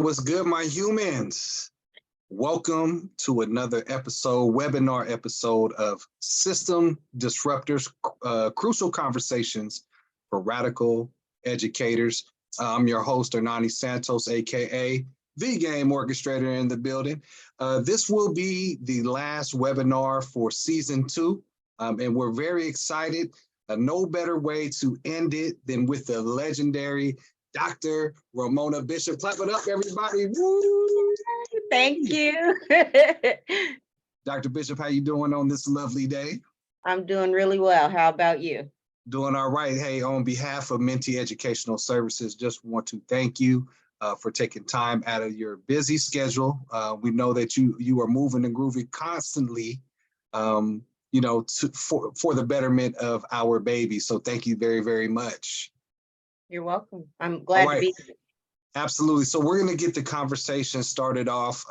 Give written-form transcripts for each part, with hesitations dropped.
What's good, my humans? Welcome to another webinar episode of System Disruptors, Crucial Conversations for Radical Educators. I'm your host, Hernani Santos, aka the Game Orchestrator in the building. This will be the last webinar for season 2, and we're very excited. No better way to end it than with the legendary Dr. Ramona Bishop. Clap it up, everybody. Woo! Thank you. Dr. Bishop, how you doing on this lovely day? I'm doing really well. How about you? Doing all right. Hey, on behalf of Mentee Educational Services, just want to thank you for taking time out of your busy schedule. We know that you are moving and grooving constantly, for the betterment of our baby. So thank you very, very much. You're welcome. I'm glad to be here. Absolutely. So we're going to get the conversation started off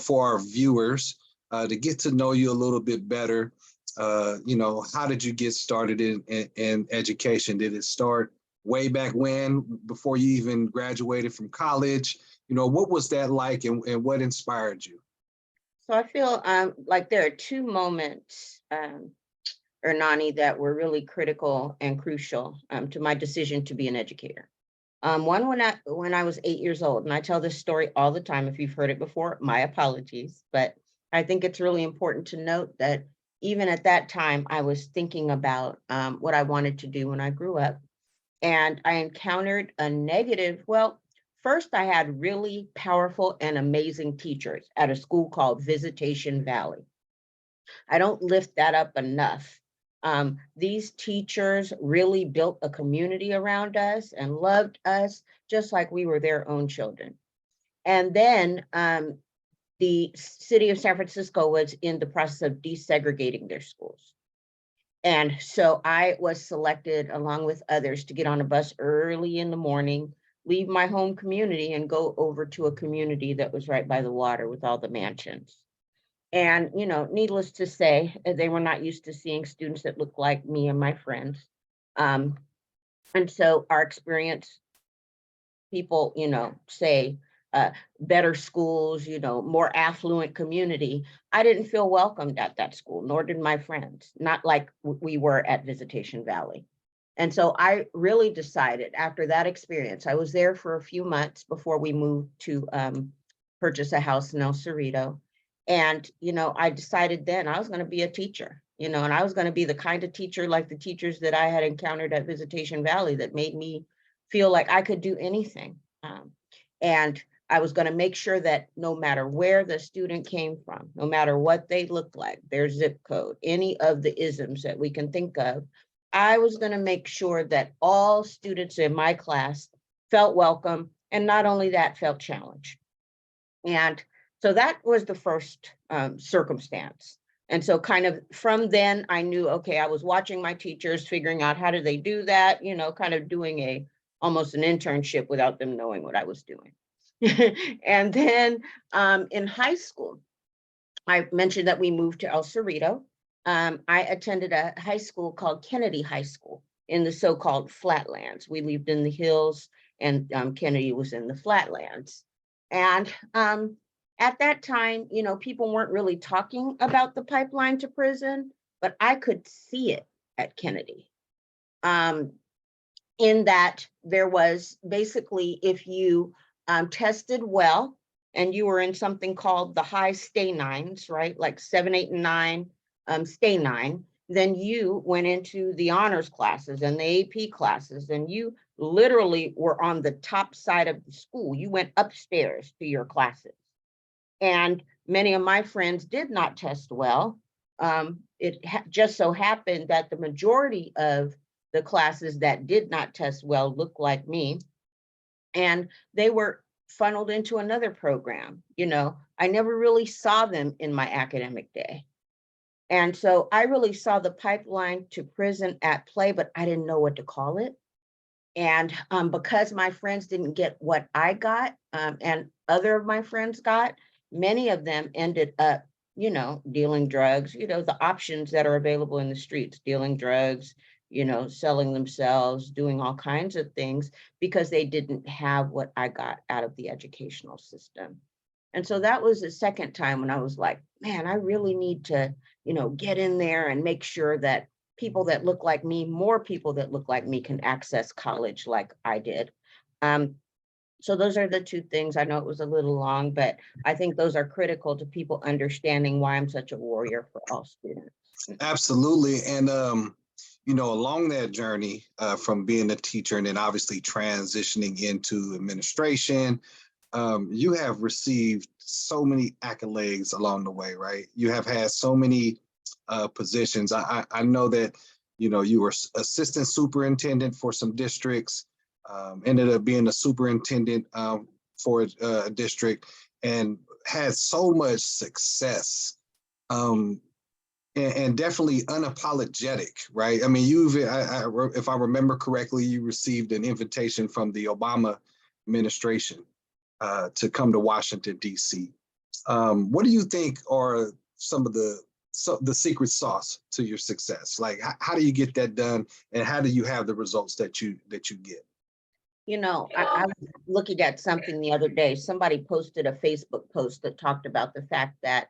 for our viewers to get to know you a little bit better. How did you get started in education? Did it start way back when, before you even graduated from college? What was that like, and what inspired you? So I feel like there are two moments, Ernani, that were really critical and crucial to my decision to be an educator. One when I was 8 years old, and I tell this story all the time. If you've heard it before, my apologies, but I think it's really important to note that even at that time, I was thinking about what I wanted to do when I grew up, and I encountered a negative. Well, first I had really powerful and amazing teachers at a school called Visitation Valley. I don't lift that up enough. These teachers really built a community around us and loved us just like we were their own children. And then the city of San Francisco was in the process of desegregating their schools. And so I was selected along with others to get on a bus early in the morning, leave my home community and go over to a community that was right by the water with all the mansions. And, needless to say, they were not used to seeing students that looked like me and my friends. And so our experience, people, say better schools, more affluent community. I didn't feel welcomed at that school, nor did my friends, not like we were at Visitation Valley. And so I really decided after that experience, I was there for a few months before we moved to purchase a house in El Cerrito. And, I decided then I was going to be a teacher, and I was going to be the kind of teacher like the teachers that I had encountered at Visitation Valley that made me feel like I could do anything. And I was going to make sure that no matter where the student came from, no matter what they looked like, their zip code, any of the isms that we can think of, I was going to make sure that all students in my class felt welcome. And not only that, felt challenged. And so that was the first circumstance. And so kind of from then I knew, okay, I was watching my teachers, figuring out how do they do that, kind of doing almost an internship without them knowing what I was doing. And then in high school, I mentioned that we moved to El Cerrito. I attended a high school called Kennedy High School in the so-called flatlands. We lived in the hills and Kennedy was in the flatlands. And at that time, people weren't really talking about the pipeline to prison, but I could see it at Kennedy. In that there was basically, if you tested well and you were in something called the high stay nines, right? Like 7, 8, and 9, stay 9, then you went into the honors classes and the AP classes, and you literally were on the top side of the school. You went upstairs to your classes. And many of my friends did not test well. It just so happened that the majority of the classes that did not test well looked like me, and they were funneled into another program. I never really saw them in my academic day. And so I really saw the pipeline to prison at play, but I didn't know what to call it. And because my friends didn't get what I got, and other of my friends got, many of them ended up, dealing drugs, the options that are available in the streets, dealing drugs, selling themselves, doing all kinds of things because they didn't have what I got out of the educational system. And so that was the second time when I was like, man, I really need to, get in there and make sure that people that look like me, more people that look like me can access college like I did. So those are the two things. I know it was a little long, but I think those are critical to people understanding why I'm such a warrior for all students. Absolutely. And, along that journey from being a teacher and then obviously transitioning into administration, you have received so many accolades along the way, right? You have had so many positions. I know that, you were assistant superintendent for some districts, ended up being a superintendent for a district and had so much success. And definitely unapologetic, right? I mean, if I remember correctly, you received an invitation from the Obama administration to come to Washington, D.C. What do you think are some of the secret sauce to your success? Like, how do you get that done, and how do you have the results that you get? I was looking at something the other day. Somebody posted a Facebook post that talked about the fact that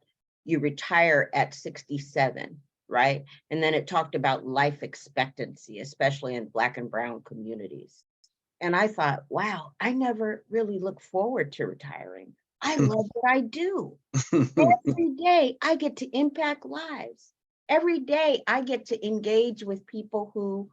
you retire at 67, right? And then it talked about life expectancy, especially in Black and brown communities. And I thought, wow, I never really look forward to retiring. I love what I do. Every day I get to impact lives. Every day I get to engage with people who,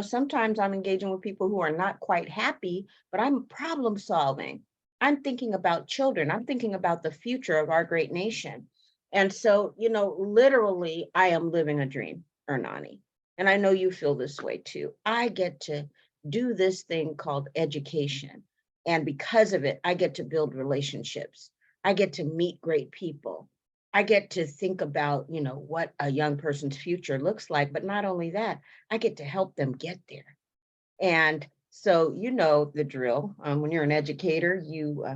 sometimes I'm engaging with people who are not quite happy, but I'm problem solving. I'm thinking about children. I'm thinking about the future of our great nation. And so, literally, I am living a dream, Ernani. And I know you feel this way too. I get to do this thing called education. And because of it, I get to build relationships. I get to meet great people. I get to think about, what a young person's future looks like. But not only that, I get to help them get there. And so, the drill. When you're an educator, you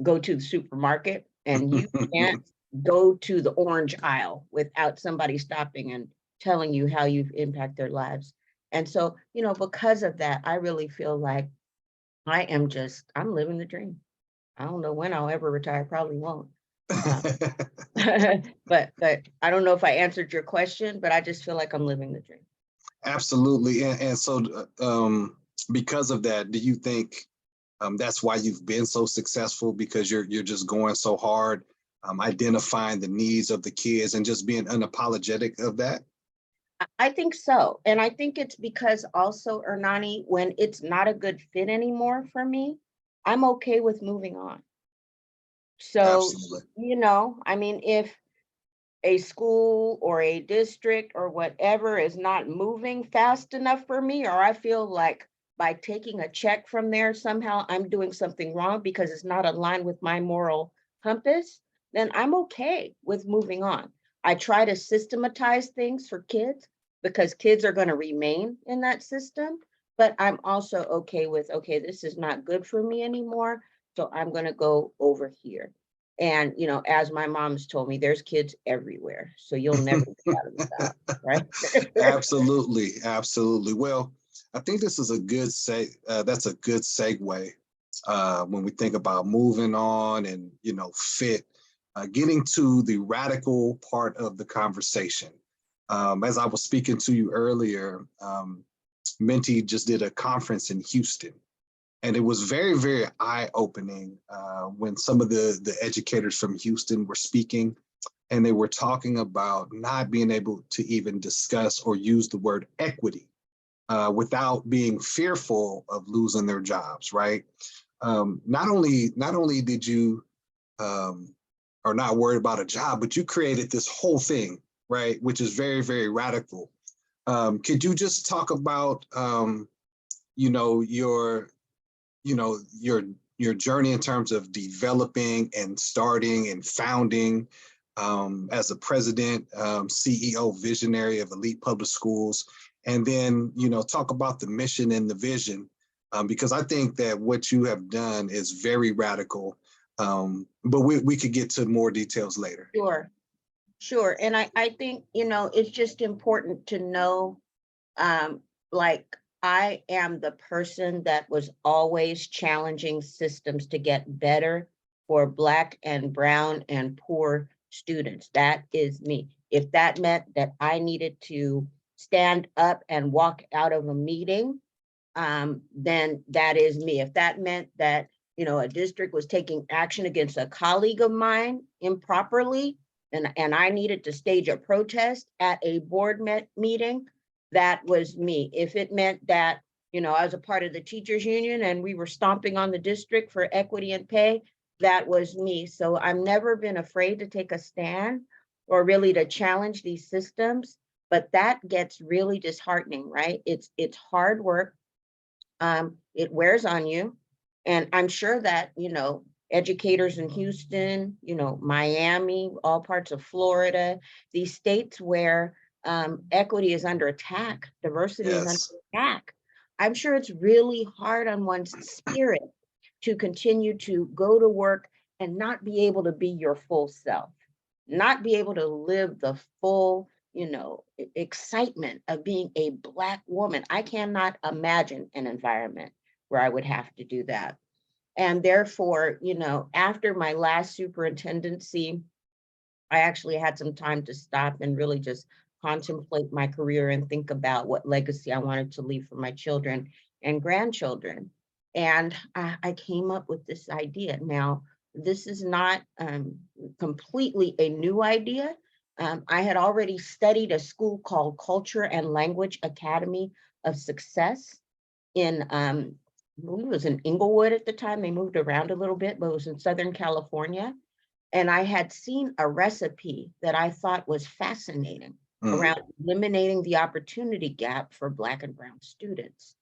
go to the supermarket and you can't go to the orange aisle without somebody stopping and telling you how you've impacted their lives. And so, because of that, I really feel like I'm living the dream. I don't know when I'll ever retire, probably won't. Uh, but I don't know if I answered your question, but I just feel like I'm living the dream. Absolutely. And so, because of that, do you think that's why you've been so successful, because you're just going so hard, identifying the needs of the kids and just being unapologetic of that? I think so. And I think it's because also, Ernani, when it's not a good fit anymore for me, I'm okay with moving on. So, Absolutely. I mean, if a school or a district or whatever is not moving fast enough for me, or I feel like by taking a check from there, somehow I'm doing something wrong because it's not aligned with my moral compass, then I'm okay with moving on. I try to systematize things for kids because kids are going to remain in that system. But I'm also okay with, okay, this is not good for me anymore. So I'm going to go over here. And, as my mom's told me, there's kids everywhere. So you'll never get out of the South, right? Absolutely, absolutely. Well, I think this is a good that's a good segue when we think about moving on and fit, getting to the radical part of the conversation. As I was speaking to you earlier, Menti just did a conference in Houston, and it was very, very eye-opening when some of the educators from Houston were speaking, and they were talking about not being able to even discuss or use the word equity without being fearful of losing their jobs, right? Not only did you are not worried about a job, but you created this whole thing, right? Which is very, very radical. Could you just talk about you know your you know your journey in terms of developing and starting and founding as a president, CEO, visionary of Elite Public Schools, and then talk about the mission and the vision, because I think that what you have done is very radical. But we could get to more details later. Sure, sure. And I think, it's just important to know like I am the person that was always challenging systems to get better for Black and brown and poor students. That is me. If that meant that I needed to stand up and walk out of a meeting, then that is me. If that meant that, a district was taking action against a colleague of mine improperly, and I needed to stage a protest at a board meeting, that was me. If it meant that, I was a part of the teachers union and we were stomping on the district for equity and pay, that was me. So I've never been afraid to take a stand or really to challenge these systems, but that gets really disheartening, right? It's hard work. It wears on you. And I'm sure that, educators in Houston, Miami, all parts of Florida, these states where equity is under attack, diversity is under Yes. attack. I'm sure it's really hard on one's spirit to continue to go to work and not be able to be your full self, not be able to live the full, excitement of being a Black woman. I cannot imagine an environment where I would have to do that. And therefore, after my last superintendency, I actually had some time to stop and really just contemplate my career and think about what legacy I wanted to leave for my children and grandchildren. And I came up with this idea. Now, this is not completely a new idea. I had already studied a school called Culture and Language Academy of Success in, I believe it was in Inglewood at the time. They moved around a little bit, but it was in Southern California. And I had seen a recipe that I thought was fascinating around eliminating the opportunity gap for Black and brown students.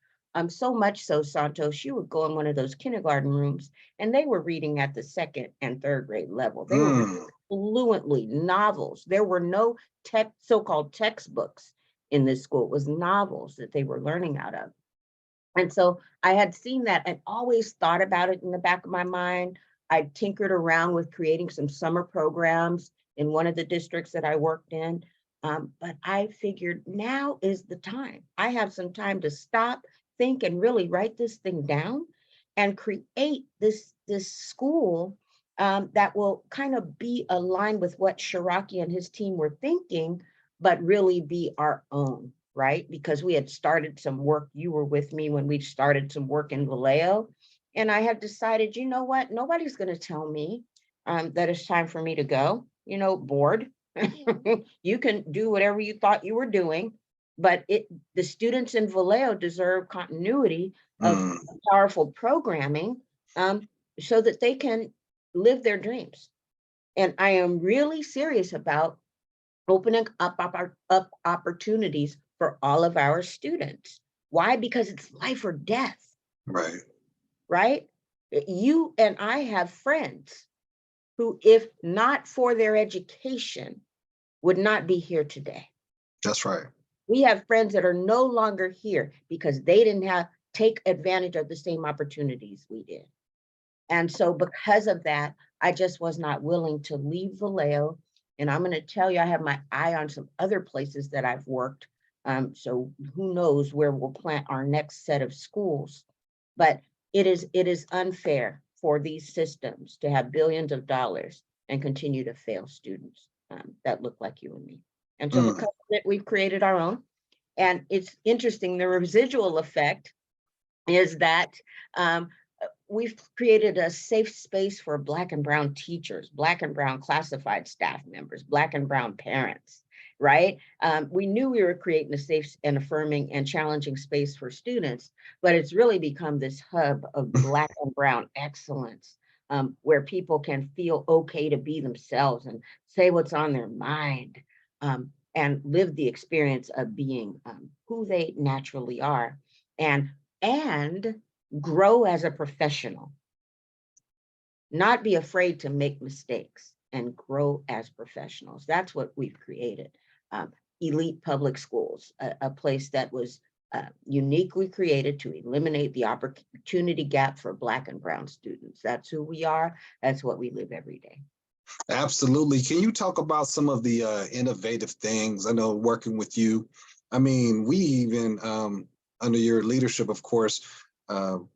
So much so, Santos, you would go in one of those kindergarten rooms and they were reading at the second and third grade level. They were reading fluently novels. There were no so-called textbooks in this school. It was novels that they were learning out of. And so I had seen that and always thought about it in the back of my mind. I tinkered around with creating some summer programs in one of the districts that I worked in. But I figured now is the time. I have some time to stop, think, and really write this thing down and create this school that will kind of be aligned with what Shiraki and his team were thinking, but really be our own, right? Because we had started some work. You were with me when we started some work in Vallejo. And I had decided, you know what? Nobody's going to tell me that it's time for me to go, board. You can do whatever you thought you were doing, but the students in Vallejo deserve continuity of powerful programming so that they can live their dreams. And I am really serious about opening up opportunities for all of our students. Why? Because it's life or death. Right. Right? You and I have friends who, if not for their education, would not be here today. That's right. We have friends that are no longer here because they didn't take advantage of the same opportunities we did. And so because of that, I just was not willing to leave Vallejo. And I'm going to tell you, I have my eye on some other places that I've worked. So who knows where we'll plant our next set of schools. But it is unfair for these systems to have billions of dollars and continue to fail students that look like you and me. And so because of it, we've created our own. And it's interesting, the residual effect is that we've created a safe space for Black and brown teachers, Black and brown classified staff members, Black and brown parents, right? We knew we were creating a safe and affirming and challenging space for students, but it's really become this hub of Black and brown excellence, where people can feel okay to be themselves and say what's on their mind, and live the experience of being who they naturally are, and grow as a professional, not be afraid to make mistakes and grow as professionals. That's what we've created. Elite public schools, a place that was uniquely created to eliminate the opportunity gap for Black and brown students. That's who we are. That's what we live every day. Absolutely. Can you talk about some of the innovative things? I know working with you, I mean, we even under your leadership, of course, kind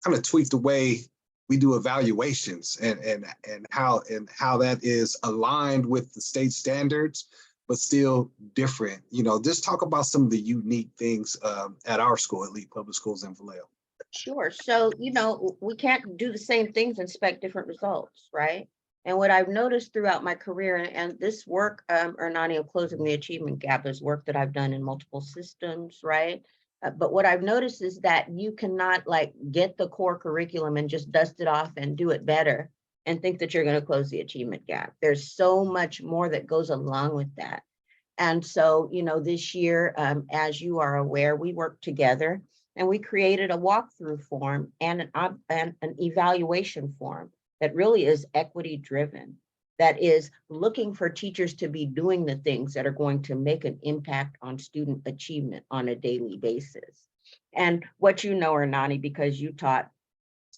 of tweak the way we do evaluations and how that is aligned with the state standards, but still different. Just talk about some of the unique things at our school, Elite Public Schools in Vallejo. Sure. So, we can't do the same things and expect different results, right? And what I've noticed throughout my career, and this work, Ernani, of closing the achievement gap, is work that I've done in multiple systems, right? But what I've noticed is that you cannot get the core curriculum and just dust it off and do it better and think that you're going to close the achievement gap. There's so much more that goes along with that. And so, this year, as you are aware, we worked together and we created a walkthrough form and an evaluation form that really is equity driven, that is looking for teachers to be doing the things that are going to make an impact on student achievement on a daily basis. And what Ernani, because you taught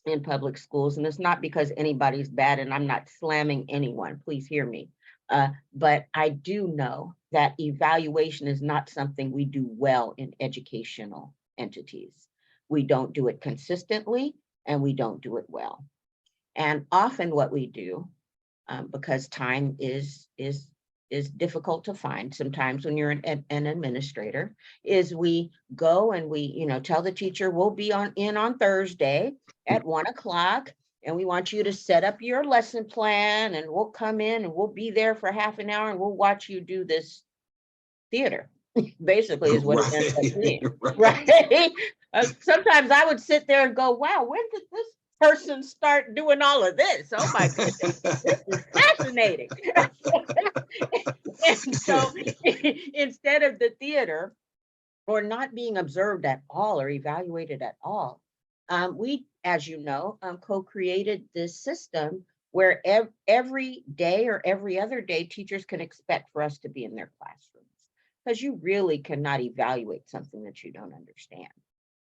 in public schools, and it's not because anybody's bad and I'm not slamming anyone, please hear me. But I do know that evaluation is not something we do well in educational entities. We don't do it consistently and we don't do it well. And often what we do, because time is difficult to find sometimes when you're an administrator, is we go and we tell the teacher we'll be in on Thursday at 1:00, and we want you to set up your lesson plan, and we'll come in and we'll be there for half an hour and we'll watch you do this theater. Basically is what it ends up being, right? Sometimes I would sit there and go, wow, when did this person start doing all of this? Oh my goodness, this is fascinating. And so instead of the theater or not being observed at all or evaluated at all, we, as you know, co-created this system where every day or every other day, teachers can expect for us to be in their classrooms, because you really cannot evaluate something that you don't understand.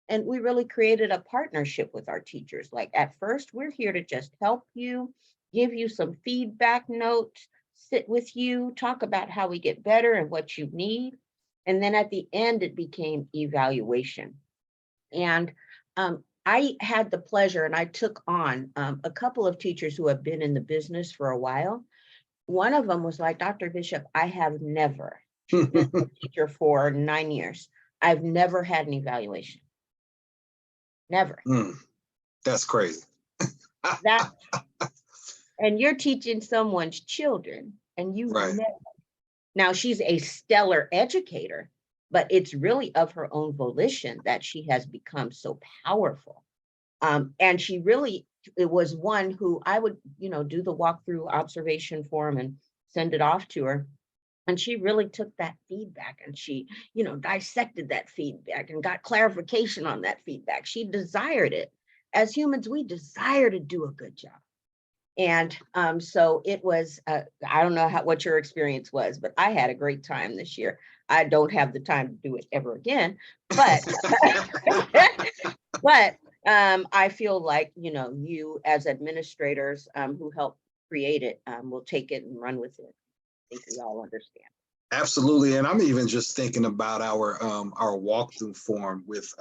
And we really created a partnership with our teachers. Like at first, we're here to just help you, give you some feedback notes, sit with you, talk about how we get better and what you need. And then at the end, it became evaluation. And I had the pleasure, and I took on a couple of teachers who have been in the business for a while. One of them was like, Dr. Bishop, I have never, she's been a teacher for 9 years. I've never had an evaluation. Never. That's crazy. That, and you're teaching someone's children and you right. never. Now she's a stellar educator, but it's really of her own volition that she has become so powerful. And she really, it was one who I would, do the walkthrough observation form and send it off to her. And she really took that feedback and she, dissected that feedback and got clarification on that feedback. She desired it. As humans, we desire to do a good job. And so it was, I don't know what your experience was, but I had a great time this year. I don't have the time to do it ever again, but, but I feel like, you as administrators who helped create it will take it and run with it. I think we all understand. Absolutely. And I'm even just thinking about our walkthrough form with,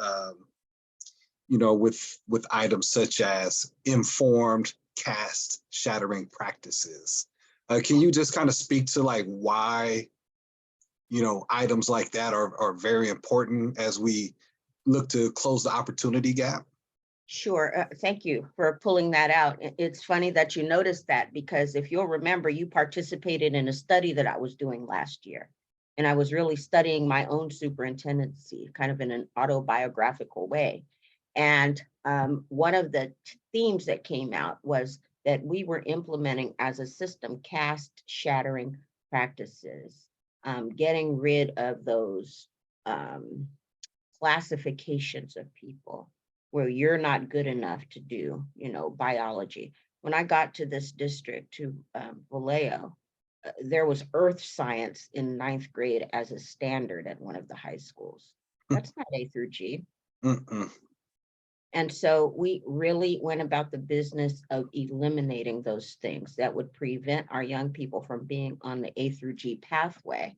with items such as informed cast shattering practices. Can you just kind of speak to why, items like that are very important as we look to close the opportunity gap? Sure. Thank you for pulling that out. It's funny that you noticed that, because if you'll remember, you participated in a study that I was doing last year. And I was really studying my own superintendency, kind of in an autobiographical way. And one of the themes that came out was that we were implementing as a system cast shattering practices, getting rid of those classifications of people where you're not good enough to do, biology. When I got to this district, to Vallejo, there was earth science in 9th grade as a standard at one of the high schools. That's not A through G. And so we really went about the business of eliminating those things that would prevent our young people from being on the A through G pathway.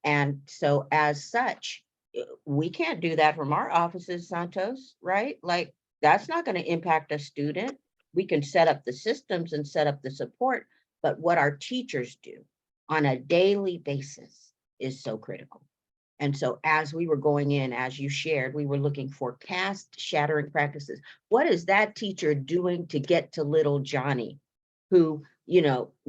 And so as such, We can't do that from our offices, Santos, right? Like, that's not going to impact a student. We can set up the systems and set up the support, but what our teachers do on a daily basis is so critical. And so as we were going in, as you shared, we were looking for cast shattering practices. What is that teacher doing to get to little Johnny, who,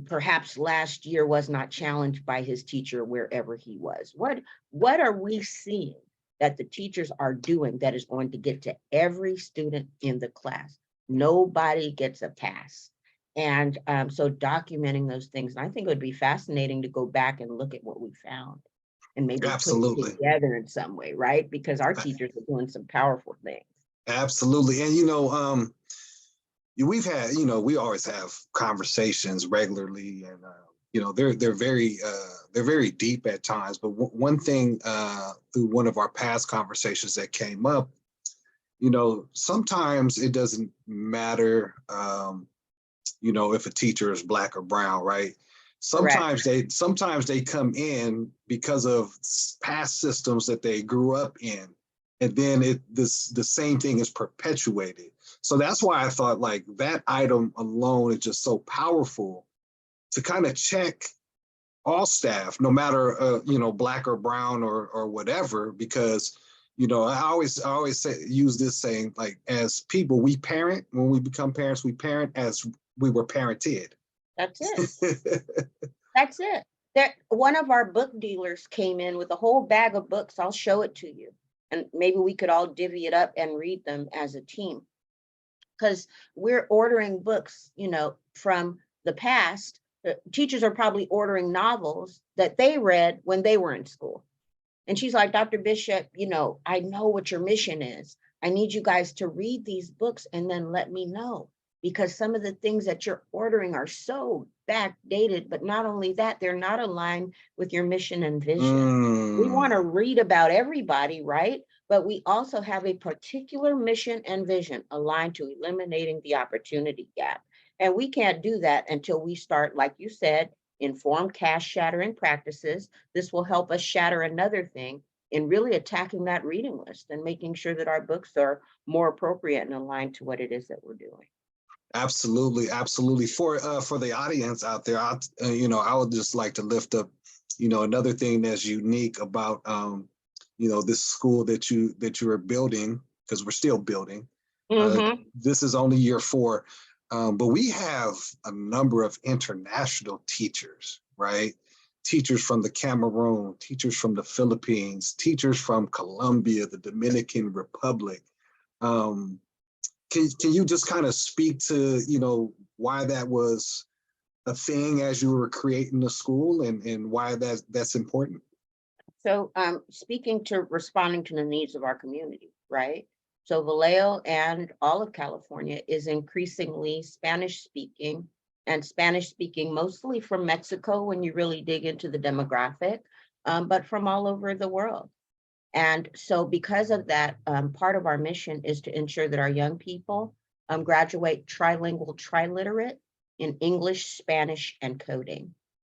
perhaps last year was not challenged by his teacher wherever he was? What are we seeing that the teachers are doing that is going to get to every student in the class? Nobody gets a pass. And so documenting those things, and I think it would be fascinating to go back and look at what we found and maybe put it Absolutely. together in some way, right? Because our teachers are doing some powerful things. Absolutely. And, we've had, we always have conversations regularly, and, they're very deep at times. But one thing through one of our past conversations that came up, sometimes it doesn't matter, if a teacher is black or brown, right? Correct. Sometimes they come in because of past systems that they grew up in, and then the same thing is perpetuated. So that's why I thought like that item alone is just so powerful to kind of check all staff, no matter black or brown or whatever, because I always use this saying, like, as people, we parent. When we become parents, we parent as we were parented. That's it. That's it. One of our book dealers came in with a whole bag of books. I'll show it to you. And maybe we could all divvy it up and read them as a team. Because we're ordering books, from the past. Teachers are probably ordering novels that they read when they were in school. And she's like, Dr. Bishop, I know what your mission is. I need you guys to read these books and then let me know, because some of the things that you're ordering are so backdated, but not only that, they're not aligned with your mission and vision. We want to read about everybody, right? But we also have a particular mission and vision aligned to eliminating the opportunity gap. And we can't do that until we start, like you said, informed cast shattering practices. This will help us shatter another thing in really attacking that reading list and making sure that our books are more appropriate and aligned to what it is that we're doing. Absolutely, absolutely. For the audience out there, I would just like to lift up, another thing that's unique about, this school that you are building, because we're still building. This is only year 4, but we have a number of international teachers, right? Teachers from the Cameroon, teachers from the Philippines, teachers from Colombia, the Dominican Republic. Can you just kind of speak to, why that was a thing as you were creating the school, and why that's important? So speaking to responding to the needs of our community, right? So Vallejo and all of California is increasingly Spanish speaking, and Spanish speaking mostly from Mexico when you really dig into the demographic, but from all over the world. And so because of that, part of our mission is to ensure that our young people graduate trilingual, triliterate in English, Spanish, and coding.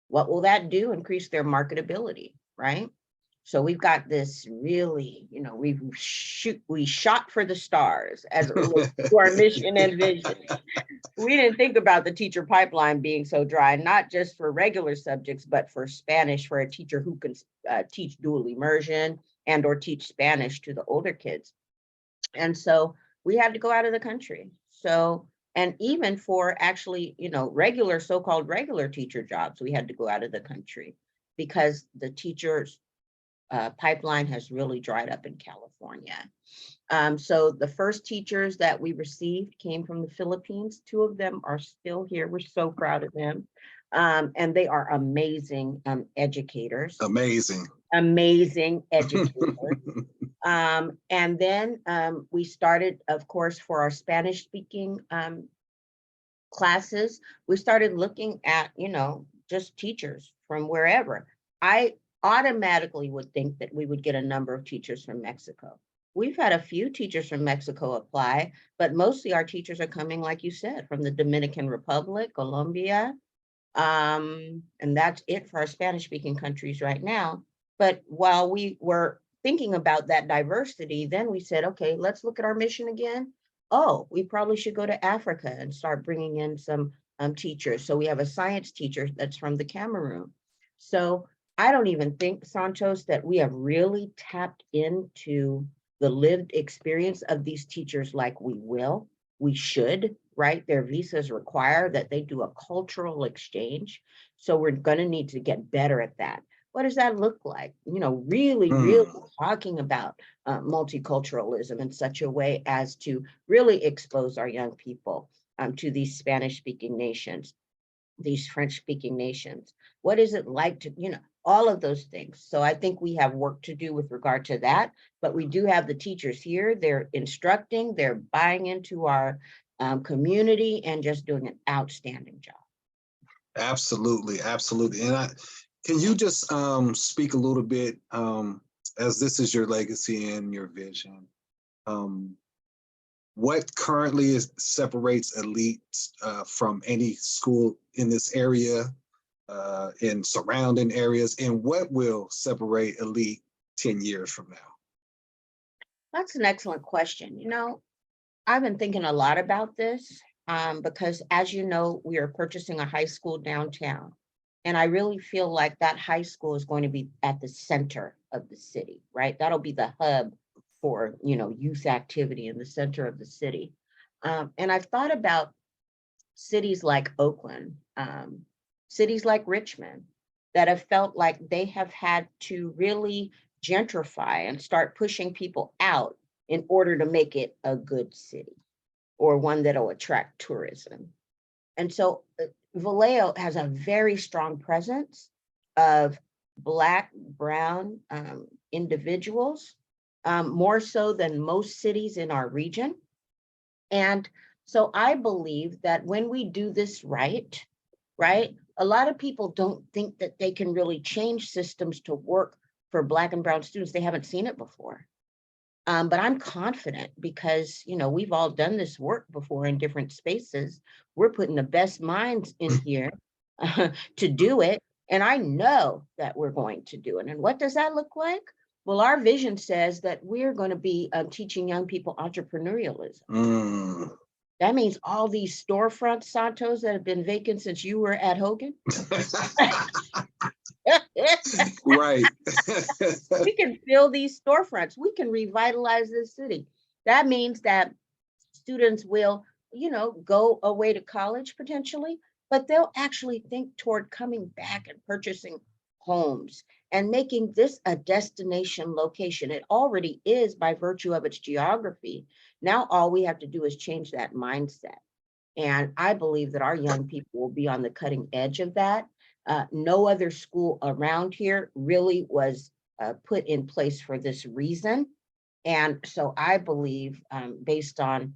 What will that do? Increase their marketability, right? So we've got this really, we shot for the stars as it relates to our mission and vision. We didn't think about the teacher pipeline being so dry, not just for regular subjects, but for Spanish, for a teacher who can teach dual immersion and or teach Spanish to the older kids. And so we had to go out of the country. So, and even for actually, regular, so-called regular teacher jobs, we had to go out of the country because the teachers pipeline has really dried up in California. So the first teachers that we received came from the Philippines. 2 of them are still here. We're so proud of them. And they are amazing educators. Amazing educators. And then we started, of course, for our Spanish speaking classes, we started looking at, just teachers from wherever. I automatically would think that we would get a number of teachers from Mexico. We've had a few teachers from Mexico apply, but mostly our teachers are coming, like you said, from the Dominican Republic, Colombia, and that's it for our Spanish-speaking countries right now. But while we were thinking about that diversity, then we said, okay, let's look at our mission again. Oh, we probably should go to Africa and start bringing in some teachers. So we have a science teacher that's from the Cameroon. So I don't even think, Santos, that we have really tapped into the lived experience of these teachers like we should, right? Their visas require that they do a cultural exchange. So we're going to need to get better at that. What does that look like? Really, really talking about multiculturalism in such a way as to really expose our young people to these Spanish-speaking nations, these French-speaking nations. What is it like to, all of those things. So I think we have work to do with regard to that, but we do have the teachers here. They're instructing, they're buying into our community and just doing an outstanding job. Absolutely, absolutely. And can you just speak a little bit, as this is your legacy and your vision, what currently separates elite from any school in this area, in surrounding areas, and what will separate elite 10 years from now? That's an excellent question. I've been thinking a lot about this because, as you know, we are purchasing a high school downtown. And I really feel like that high school is going to be at the center of the city, right? That'll be the hub for, youth activity in the center of the city. And I've thought about cities like Oakland, cities like Richmond, that have felt like they have had to really gentrify and start pushing people out in order to make it a good city or one that'll attract tourism. And so Vallejo has a very strong presence of Black, brown individuals, more so than most cities in our region. And so I believe that when we do this right, a lot of people don't think that they can really change systems to work for Black and brown students. They haven't seen it before. But I'm confident because, we've all done this work before in different spaces. We're putting the best minds in here to do it. And I know that we're going to do it. And what does that look like? Well, our vision says that we're going to be teaching young people entrepreneurialism. That means all these storefronts, Santos, that have been vacant since you were at Hogan. Right. We can fill these storefronts. We can revitalize this city. That means that students will, go away to college potentially, but they'll actually think toward coming back and purchasing homes and making this a destination location. It already is by virtue of its geography. Now, all we have to do is change that mindset. And I believe that our young people will be on the cutting edge of that. No other school around here really was put in place for this reason. And so I believe, based on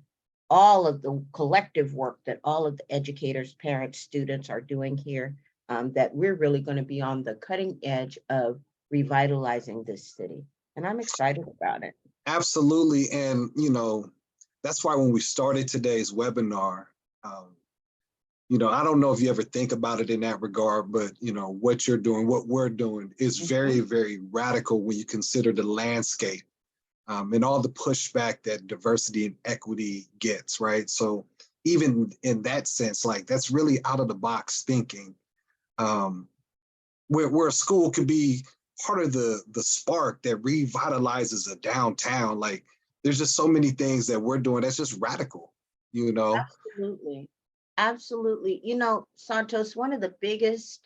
all of the collective work that all of the educators, parents, students are doing here, that we're really going to be on the cutting edge of revitalizing this city. And I'm excited about it. Absolutely. And, that's why when we started today's webinar, I don't know if you ever think about it in that regard, but, what you're doing, what we're doing is very, very radical when you consider the landscape and all the pushback that diversity and equity gets, right? So even in that sense, like that's really out of the box thinking, where a school could be part of the spark that revitalizes a downtown. Like there's just so many things that we're doing that's just radical, Absolutely. Absolutely. Santos, one of the biggest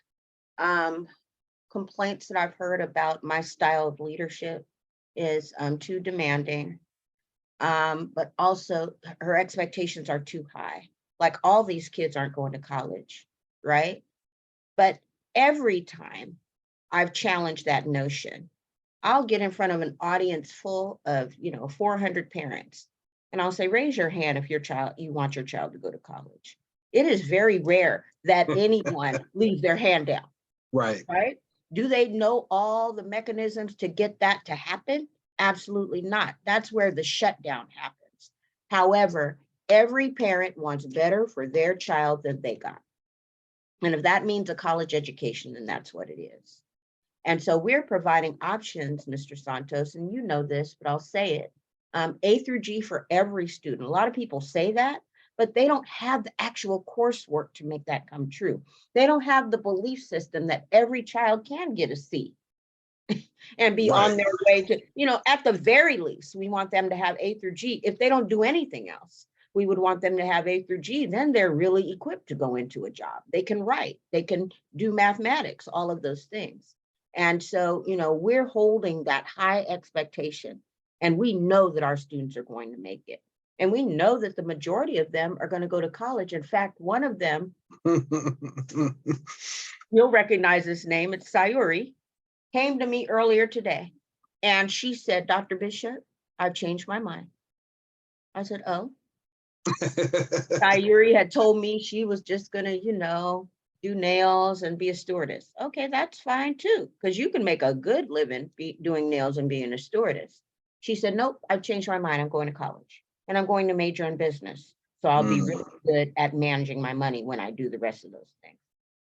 complaints that I've heard about my style of leadership is too demanding, but also her expectations are too high. Like all these kids aren't going to college, right? But every time I've challenged that notion, I'll get in front of an audience full of, 400 parents, and I'll say, raise your hand if you want your child to go to college. It is very rare that anyone leaves their hand down. Right. Right? Do they know all the mechanisms to get that to happen? Absolutely not. That's where the shutdown happens. However, every parent wants better for their child than they got. And if that means a college education, then that's what it is. And so we're providing options, Mr. Santos, and you know this, but I'll say it. A through G for every student. A lot of people say that, but they don't have the actual coursework to make that come true. They don't have the belief system that every child can get a C and be Right. on their way to, at the very least, we want them to have A through G. If they don't do anything else, we would want them to have A through G. Then they're really equipped to go into a job. They can write, they can do mathematics, all of those things. And so, we're holding that high expectation, and we know that our students are going to make it. And we know that the majority of them are going to go to college. In fact, one of them, you'll recognize this name, it's Sayuri, came to me earlier today. And she said, Dr. Bishop, I've changed my mind. I said, oh. Sayuri had told me she was just going to, do nails and be a stewardess. Okay, that's fine too, because you can make a good living doing nails and being a stewardess. She said, nope, I've changed my mind. I'm going to college and I'm going to major in business. So I'll be really good at managing my money when I do the rest of those things.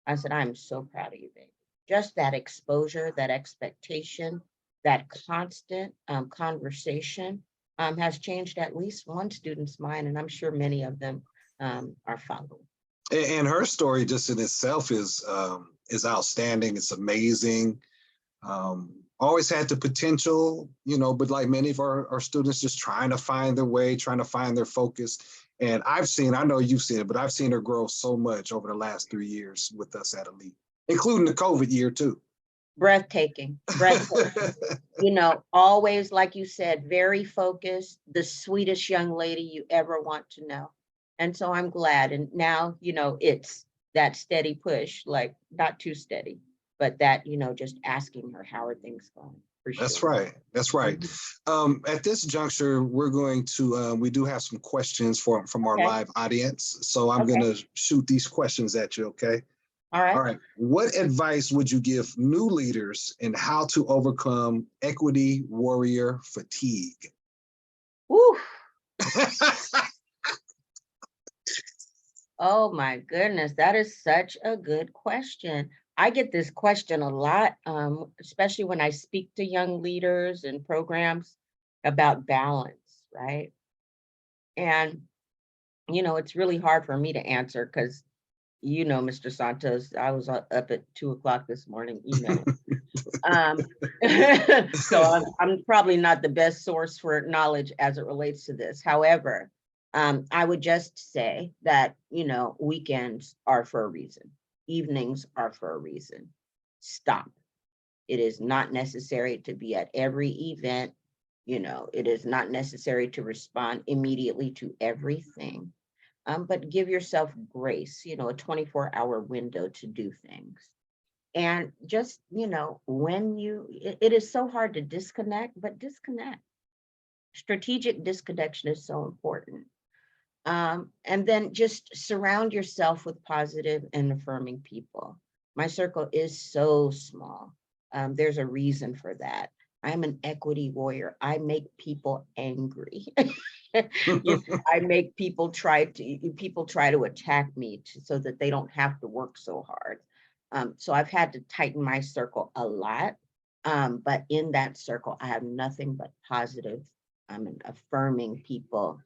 I said, I'm so proud of you, baby. Just that exposure, that expectation, that constant conversation has changed at least one student's mind, and I'm sure many of them are following. And her story just in itself is outstanding. It's amazing. Always had the potential, but like many of our students, just trying to find their way, trying to find their focus. And I know you've seen it, but I've seen her grow so much over the last 3 years with us at Elite, including the COVID year too. Breathtaking. Always, like you said, very focused, the sweetest young lady you ever want to know. And so I'm glad. And now, it's that steady push, like not too steady, but that, just asking her, how are things going? For sure. That's right. That's right. At this juncture, we're going to, we do have some questions from our live audience. So I'm going to shoot these questions at you, okay? All right. All right. What advice would you give new leaders in how to overcome equity warrior fatigue? Woo. Oh my goodness, that is such a good question. I get this question a lot, especially when I speak to young leaders and programs about balance, right? And, it's really hard for me to answer because, Mr. Santos, I was up at 2:00 this morning emailing. So I'm probably not the best source for knowledge as it relates to this. However, I would just say that, weekends are for a reason. Evenings are for a reason. Stop. It is not necessary to be at every event. It is not necessary to respond immediately to everything. But give yourself grace, a 24-hour window to do things. And just, when it is so hard to disconnect, but disconnect. Strategic disconnection is so important. And then just surround yourself with positive and affirming people. My circle is so small. There's a reason for that. I'm an equity warrior. I make people angry. I make people try to attack me so that they don't have to work so hard. So I've had to tighten my circle a lot. But in that circle, I have nothing but positive and affirming people.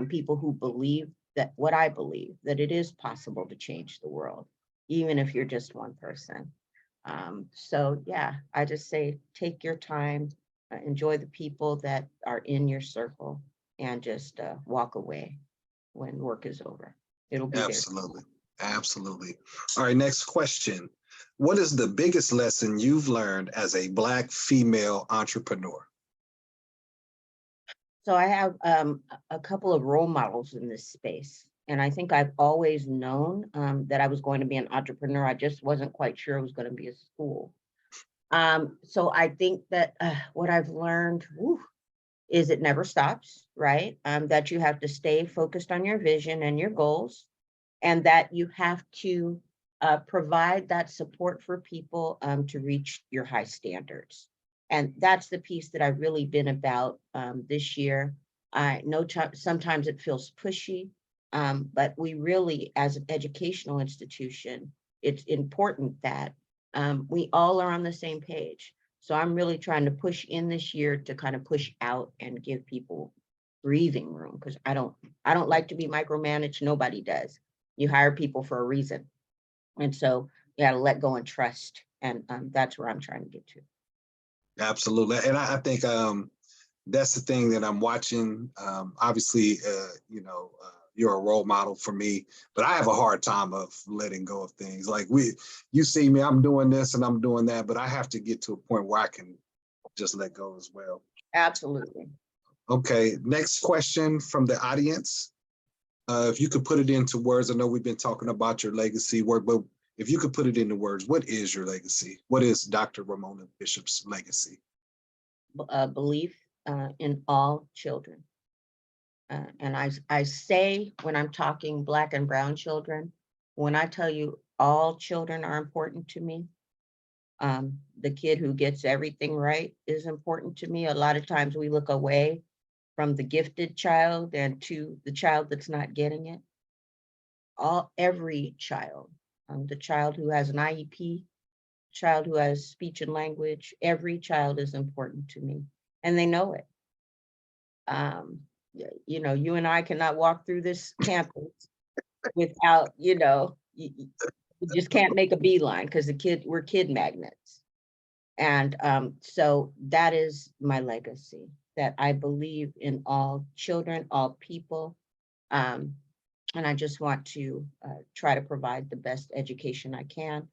People who believe that what I believe, that it is possible to change the world, even if you're just one person. So yeah, I just say, take your time, enjoy the people that are in your circle, and just walk away when work is over. It'll be absolutely. Absolutely. All right, next question. What is the biggest lesson you've learned as a Black female entrepreneur? So I have a couple of role models in this space. And I think I've always known that I was going to be an entrepreneur. I just wasn't quite sure it was going to be a school. So I think that what I've learned is it never stops, right? That you have to stay focused on your vision and your goals, and that you have to provide that support for people to reach your high standards. And that's the piece that I've really been about this year. I know sometimes it feels pushy, but we really, as an educational institution, it's important that we all are on the same page. So I'm really trying to push in this year to kind of push out and give people breathing room, because I don't like to be micromanaged. Nobody does. You hire people for a reason. And so you got to let go and trust. And that's where I'm trying to get to. Absolutely. And I think that's the thing that I'm watching. Obviously, you're a role model for me, but I have a hard time of letting go of things. Like you see me, I'm doing this and I'm doing that, but I have to get to a point where I can just let go as well. Absolutely. Okay, next question from the audience. If you could put it into words, I know we've been talking about your legacy work, but if you could put it into words, what is your legacy? What is Dr. Ramona Bishop's legacy? Belief in all children. And I say, when I'm talking Black and brown children, when I tell you all children are important to me, the kid who gets everything right is important to me. A lot of times we look away from the gifted child and to the child that's not getting it. Every child, the child who has an IEP, child who has speech and language, every child is important to me, and they know it. You and I cannot walk through this campus without, you just can't make a beeline, because we're kid magnets. And so that is my legacy, that I believe in all children, all people. And I just want to try to provide the best education I can,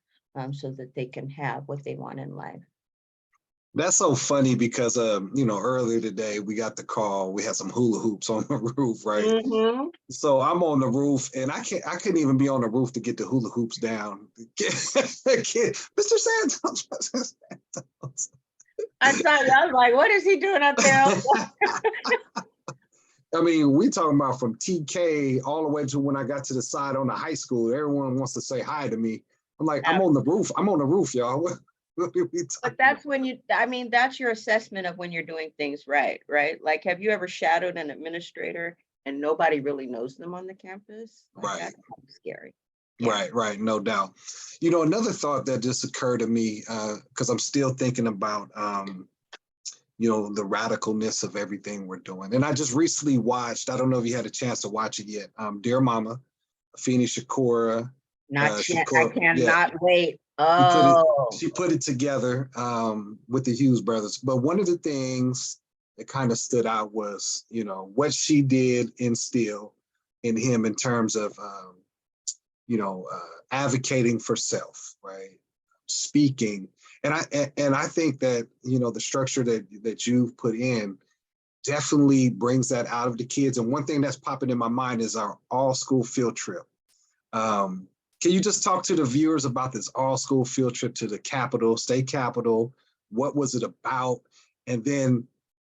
so that they can have what they want in life. That's so funny because earlier today we got the call. We had some hula hoops on the roof, right? Mm-hmm. So I'm on the roof, and I couldn't even be on the roof to get the hula hoops down. Mr. Santos. I saw you. I was like, what is he doing up there? I mean, we talking about from TK all the way to when I got to the side on the high school. Everyone wants to say hi to me. I'm like, I'm on the roof. I'm on the roof, y'all. What but that's when that's your assessment of when you're doing things right, right? Like, have you ever shadowed an administrator and nobody really knows them on the campus? Like, right. That's kind of scary. Yeah. Right, no doubt. Another thought that just occurred to me, because I'm still thinking about, the radicalness of everything we're doing. And I just recently watched, I don't know if you had a chance to watch it yet, Dear Mama, Afeni Shakura. Not yet. I cannot wait. She put it together with the Hughes brothers. But one of the things that kind of stood out was, what she did instill in him in terms of, advocating for self, right? Speaking. And I think that, the structure that you've put in definitely brings that out of the kids. And one thing that's popping in my mind is our all school field trip. Can you just talk to the viewers about this all school field trip to the Capitol, state Capitol? What was it about? And then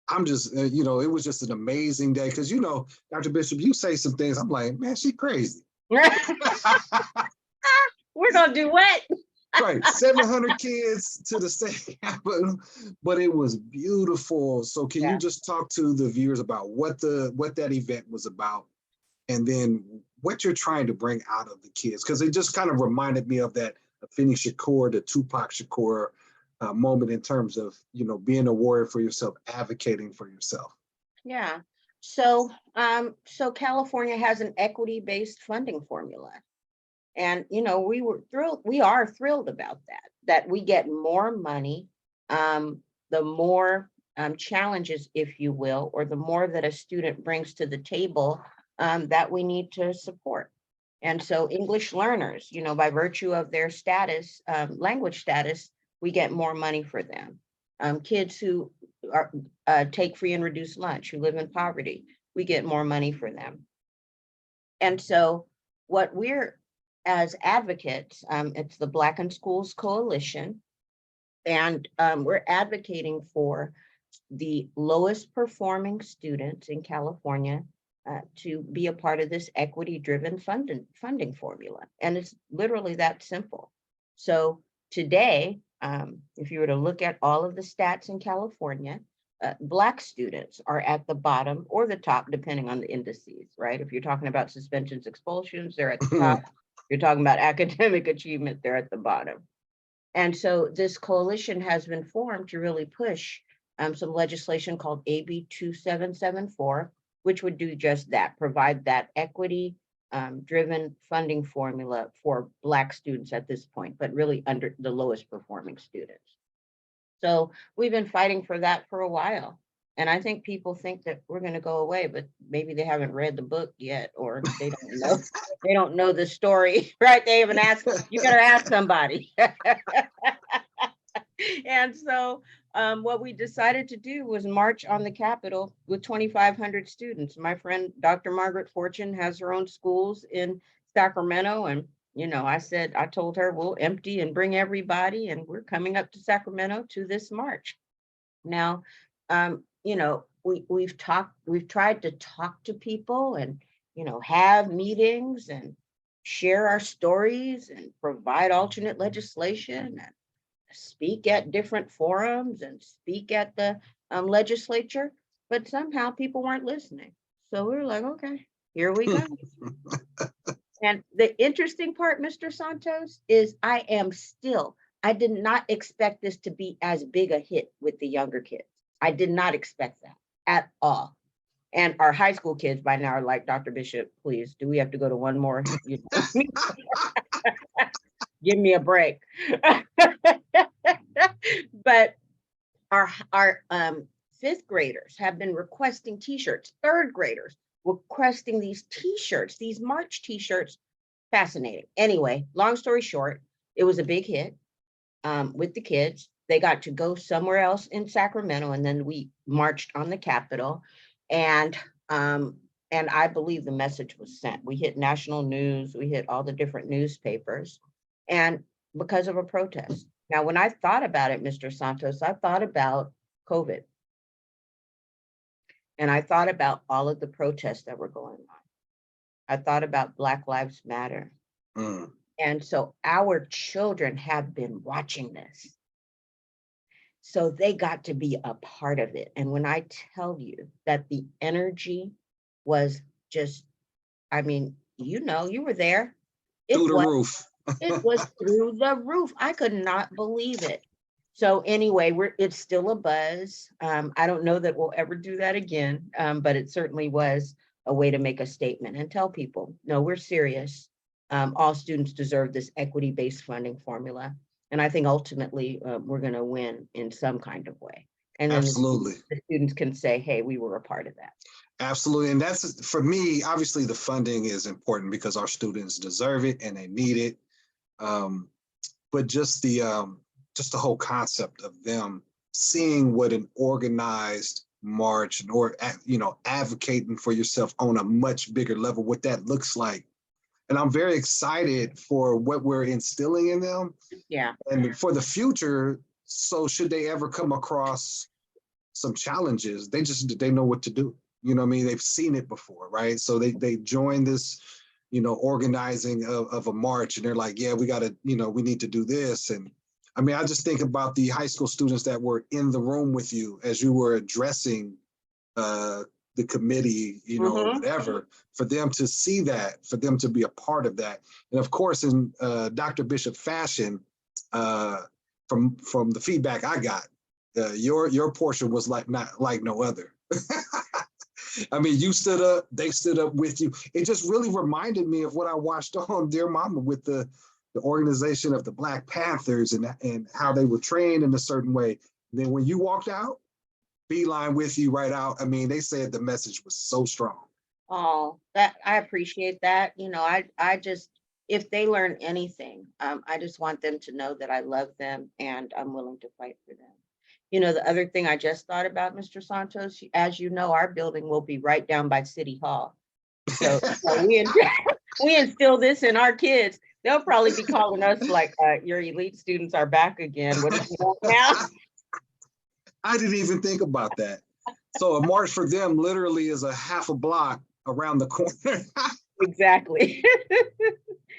I'm just, it was just an amazing day. Because, Dr. Bishop, you say some things, I'm like, man, she crazy. We're going to do what? Right, 700 kids to the state Capitol, but it was beautiful. So can you just talk to the viewers about what that event was about, and then what you're trying to bring out of the kids? Because it just kind of reminded me of that Afeni Shakur, the Tupac Shakur moment in terms of, being a warrior for yourself, advocating for yourself. Yeah. So California has an equity-based funding formula. And, we are thrilled about that we get more money, the more challenges, if you will, or the more that a student brings to the table, that we need to support. And so English learners, by virtue of their status, language status, we get more money for them. Kids who take free and reduced lunch, who live in poverty, we get more money for them. And so what we're, as advocates, it's the Black in Schools Coalition, and we're advocating for the lowest performing students in California to be a part of this equity-driven funding formula. And it's literally that simple. So today, if you were to look at all of the stats in California, Black students are at the bottom or the top, depending on the indices, right? If you're talking about suspensions, expulsions, they're at the top. You're talking about academic achievement, they're at the bottom. And so this coalition has been formed to really push some legislation called AB 2774, which would do just that, provide that equity driven funding formula for Black students at this point, but really under the lowest performing students. So we've been fighting for that for a while. And I think people think that we're going to go away, but maybe they haven't read the book yet, or they don't know the story, right? They haven't asked, you better ask somebody. And so what we decided to do was march on the Capitol with 2,500 students. My friend, Dr. Margaret Fortune, has her own schools in Sacramento. And, I told her we'll empty and bring everybody. And we're coming up to Sacramento to this march. Now, we've tried to talk to people and, have meetings and share our stories and provide alternate legislation and speak at different forums and speak at the legislature, but somehow people weren't listening. So we were like, okay, here we go. And the interesting part, Mr. Santos, is I did not expect this to be as big a hit with the younger kids. I did not expect that at all. And our high school kids by now are like, Dr. Bishop, please, do we have to go to one more? Give me a break. But our fifth graders have been requesting t-shirts, third graders requesting these t-shirts, these March t-shirts. Fascinating. Anyway, long story short, it was a big hit with the kids. They got to go somewhere else in Sacramento, and then we marched on the Capitol, and I believe the message was sent. We hit national news, we hit all the different newspapers, and because of a protest. Now, when I thought about it, Mr. Santos, I thought about COVID. And I thought about all of the protests that were going on. I thought about Black Lives Matter. And so our children have been watching this. So they got to be a part of it. And when I tell you that the energy was just, you were there. Through the roof. It was through the roof. I could not believe it. So anyway, it's still a buzz. I don't know that we'll ever do that again, but it certainly was a way to make a statement and tell people, no, we're serious. All students deserve this equity-based funding formula. And I think ultimately we're going to win in some kind of way. And then absolutely, the students can say, hey, we were a part of that. Absolutely. And that's, for me, obviously the funding is important because our students deserve it and they need it. But just the whole concept of them seeing what an organized march or, advocating for yourself on a much bigger level, what that looks like. And I'm very excited for what we're instilling in them. Yeah. And for the future. So should they ever come across some challenges, they know what to do. You know what I mean? They've seen it before, right? So they join this, organizing of a march, and they're like, yeah, we got to, we need to do this. And I mean, I just think about the high school students that were in the room with you as you were addressing the committee, whatever, for them to see that, for them to be a part of that. And of course, in Dr. Bishop fashion, from the feedback I got, your portion was not like no other. I mean, you stood up, they stood up with you. It just really reminded me of what I watched on Dear Mama with the organization of the Black Panthers and how they were trained in a certain way. Then when you walked out, beeline with you right out. I mean, they said the message was so strong. Oh, that I appreciate that. I just, if they learn anything, I just want them to know that I love them and I'm willing to fight for them. The other thing I just thought about, Mr. Santos, as you know, our building will be right down by City Hall. So we instill this in our kids. They'll probably be calling us like, your elite students are back again. What do you want now? I didn't even think about that. So a march for them literally is a half a block around the corner. Exactly.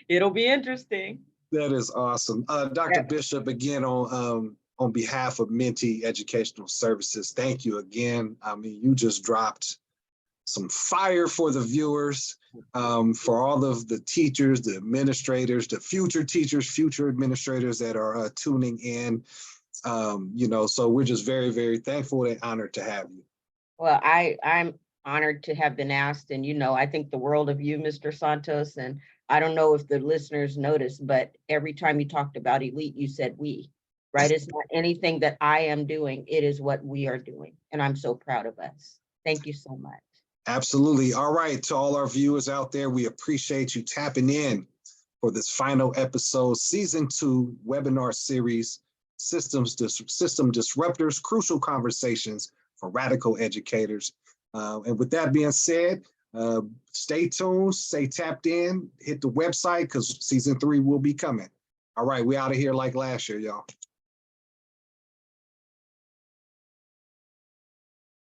It'll be interesting. That is awesome. Dr. Bishop, again, on behalf of Mentee Educational Services, thank you again. I mean, you just dropped some fire for the viewers, for all of the teachers, the administrators, the future teachers, future administrators that are tuning in. So we're just very, very thankful and honored to have you. Well, I'm honored to have been asked, and I think the world of you, Mr. Santos, and I don't know if the listeners noticed, but every time you talked about elite, you said we, right? It's not anything that I am doing, it is what we are doing, and I'm so proud of us. Thank you so much. Absolutely. All right, to all our viewers out there, we appreciate you tapping in for this final episode, season 2 webinar series, System Disruptors, Crucial Conversations for Radical Educators. And with that being said, stay tuned, stay tapped in, hit the website because season 3 will be coming. All right, we out of here like last year, y'all.